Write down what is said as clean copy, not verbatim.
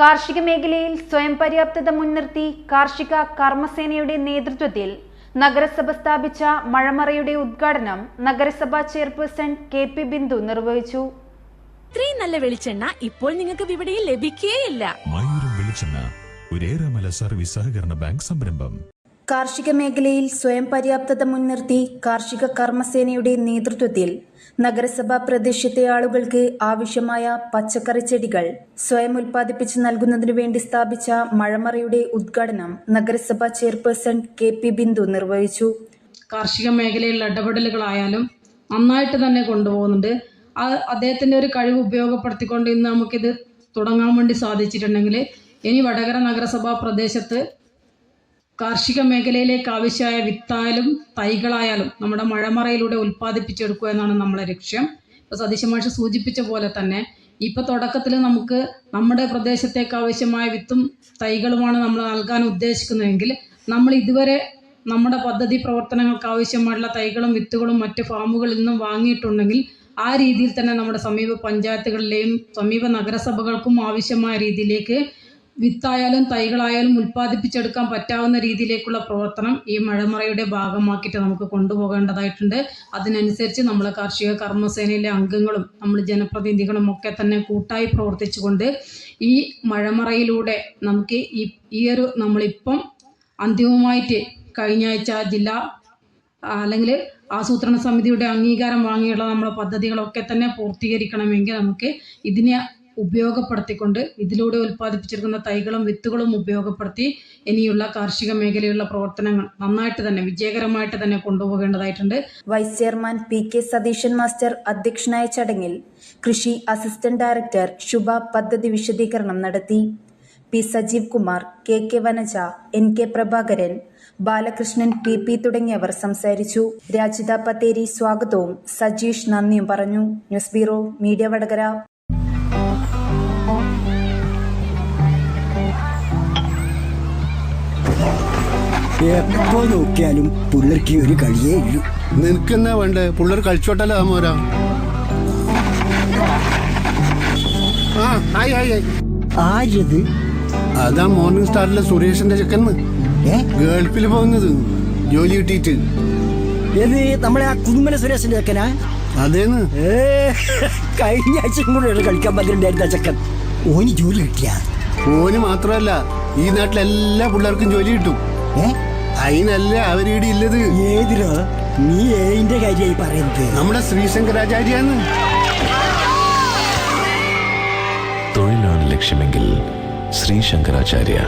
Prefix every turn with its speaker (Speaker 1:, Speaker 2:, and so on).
Speaker 1: കാർഷിക മേഖലയിൽ സ്വയം പര്യാപ്തത മുൻനിർത്തി കാർഷിക കർമ്മസേനയുടെ നേതൃത്വത്തിൽ നഗരസഭ സ്ഥാപിച്ച മഴമറയുടെ ഉദ്ഘാടനം നഗരസഭാ ചെയർപേഴ്സൺ കെ.പി. ബിന്ദു നിർവഹിച്ചു.
Speaker 2: ഇത്രയും നല്ല വെളിച്ചെണ്ണ ഇപ്പോൾ നിങ്ങൾക്ക് വിപണിയിൽ ലഭിക്കുകയില്ല.
Speaker 3: മയൂരം വെളിച്ചെണ്ണ ഒരു ഏറെമല സർവീസ് സഹകരണ ബാങ്ക് സംരംഭം.
Speaker 1: കാർഷിക മേഖലയിൽ സ്വയം പര്യാപ്തത മുൻനിർത്തി കാർഷിക കർമ്മസേനയുടെ നേതൃത്വത്തിൽ നഗരസഭാ പ്രദേശത്തെ ആളുകൾക്ക് ആവശ്യമായ പച്ചക്കറി ചെടികൾ സ്വയം ഉൽപ്പാദിപ്പിച്ച് നൽകുന്നതിനു വേണ്ടി സ്ഥാപിച്ച മഴമറയുടെ ഉദ്ഘാടനം നഗരസഭാ ചെയർപേഴ്സൺ കെ.പി. ബിന്ദു നിർവഹിച്ചു.
Speaker 4: കാർഷിക മേഖലയിലുള്ള ഇടപെടലുകളായാലും നന്നായിട്ട് തന്നെ കൊണ്ടുപോകുന്നുണ്ട്. അദ്ദേഹത്തിൻ്റെ ഒരു കഴിവ് ഉപയോഗപ്പെടുത്തിക്കൊണ്ട് ഇന്ന് നമുക്കിത് തുടങ്ങാൻ വേണ്ടി സാധിച്ചിട്ടുണ്ടെങ്കിൽ ഇനി വടകര നഗരസഭാ പ്രദേശത്ത് കാർഷിക മേഖലയിലേക്ക് ആവശ്യമായ വിത്തായാലും തൈകളായാലും നമ്മുടെ മഴമറയിലൂടെ ഉൽപ്പാദിപ്പിച്ചെടുക്കുക എന്നാണ് നമ്മളെ ലക്ഷ്യം. ഇപ്പോൾ സതീശൻ മാഷ് സൂചിപ്പിച്ച പോലെ തന്നെ ഇപ്പോൾ തുടക്കത്തിൽ നമുക്ക് നമ്മുടെ പ്രദേശത്തേക്ക് ആവശ്യമായ വിത്തും തൈകളുമാണ് നമ്മൾ നൽകാൻ ഉദ്ദേശിക്കുന്നതെങ്കിൽ നമ്മൾ ഇതുവരെ നമ്മുടെ പദ്ധതി പ്രവർത്തനങ്ങൾക്ക് ആവശ്യമായിട്ടുള്ള തൈകളും വിത്തുകളും മറ്റ് ഫാമുകളിൽ നിന്നും വാങ്ങിയിട്ടുണ്ടെങ്കിൽ ആ രീതിയിൽ തന്നെ നമ്മുടെ സമീപ പഞ്ചായത്തുകളിലെയും സമീപ നഗരസഭകൾക്കും ആവശ്യമായ രീതിയിലേക്ക് വിത്തായാലും തൈകളായാലും ഉൽപ്പാദിപ്പിച്ചെടുക്കാൻ പറ്റാവുന്ന രീതിയിലേക്കുള്ള പ്രവർത്തനം ഈ മഴമറയുടെ ഭാഗമാക്കിയിട്ട് നമുക്ക് കൊണ്ടുപോകേണ്ടതായിട്ടുണ്ട്. അതിനനുസരിച്ച് നമ്മൾ കാർഷിക കർമ്മസേനയിലെ അംഗങ്ങളും നമ്മൾ ജനപ്രതിനിധികളും ഒക്കെ തന്നെ കൂട്ടായി പ്രവർത്തിച്ചുകൊണ്ട് ഈ മഴമറയിലൂടെ നമുക്ക് നമ്മളിപ്പം അന്തിമമായിട്ട് കഴിഞ്ഞ ആഴ്ച ജില്ലാ അല്ലെങ്കിൽ ആസൂത്രണ സമിതിയുടെ അംഗീകാരം വാങ്ങിയുള്ള നമ്മുടെ പദ്ധതികളൊക്കെ തന്നെ പൂർത്തീകരിക്കണമെങ്കിൽ നമുക്ക് ഇതിനെ ഉപയോഗപ്പെടുത്തിക്കൊണ്ട് ഇതിലൂടെ ഉൽപ്പാദിപ്പിച്ചെടുക്കുന്ന തൈകളും വിത്തുകളും ഉപയോഗപ്പെടുത്തി ഇനിയുള്ള കാർഷിക മേഖലയിലുള്ള പ്രവർത്തനങ്ങൾ നന്നായിട്ട് തന്നെ വിജയകരമായിട്ട് തന്നെ കൊണ്ടുപോകേണ്ടതായിട്ടുണ്ട്.
Speaker 1: Vice chairman P K. Satheesan master അധ്യക്ഷനായ ചടങ്ങിൽ കൃഷി അസിസ്റ്റന്റ് ഡയറക്ടർ ശുഭ പദ്ധതി വിശദീകരണം നടത്തി. P. Sajeev Kumar, K. Vanaja, N K. Prabhakaran, Balakrishnan P. തുടങ്ങിയവർ സംസാരിച്ചു. രാജിത പത്തേരി സ്വാഗതവും സജീഷ് നന്ദിയും പറഞ്ഞു. News bureau media Vadakara.
Speaker 5: എപ്പോ നോക്കിയാലും പിള്ളേർക്ക് ഒരു കളിയേ ഇല്ലു.
Speaker 6: നിനക്കെന്നാ വേണ്ടേ? പിള്ളേർ കളിച്ചോട്ടല്ലേ താമോരാ.
Speaker 5: ആരത്?
Speaker 6: അതാ മോർണിംഗ് സ്റ്റാറിലെ സുരേഷിന്റെ ചെക്കന്ന് ഗൾഫിൽ പോകുന്നത് ജോലി കിട്ടിയിട്ട്.
Speaker 5: ഏത് നമ്മളെ ആ കുടുംബന സുരേഷിന്റെ ചെക്കനാ?
Speaker 6: അതേന്ന്
Speaker 5: കഴിഞ്ഞ ആഴ്ച കൂടെ കളിക്കാൻ പറ്റുന്നുണ്ടായിരുന്ന ചെക്കൻ. ഓന് ജോലി കിട്ടിയ?
Speaker 6: ഓന് മാത്രമല്ല ഈ നാട്ടിലെ എല്ലാ പിള്ളേർക്കും ജോലി കിട്ടും. അതിനല്ല അവരീടെ ഇല്ലത്.
Speaker 5: ഏതിരോ നീ ഏതിന്റെ കാര്യമായി പറയുന്നത്?
Speaker 6: നമ്മുടെ ശ്രീശങ്കരാചാര്യാന്ന്.
Speaker 7: തൊഴിലാണ് ലക്ഷ്യമെങ്കിൽ ശ്രീശങ്കരാചാര്യ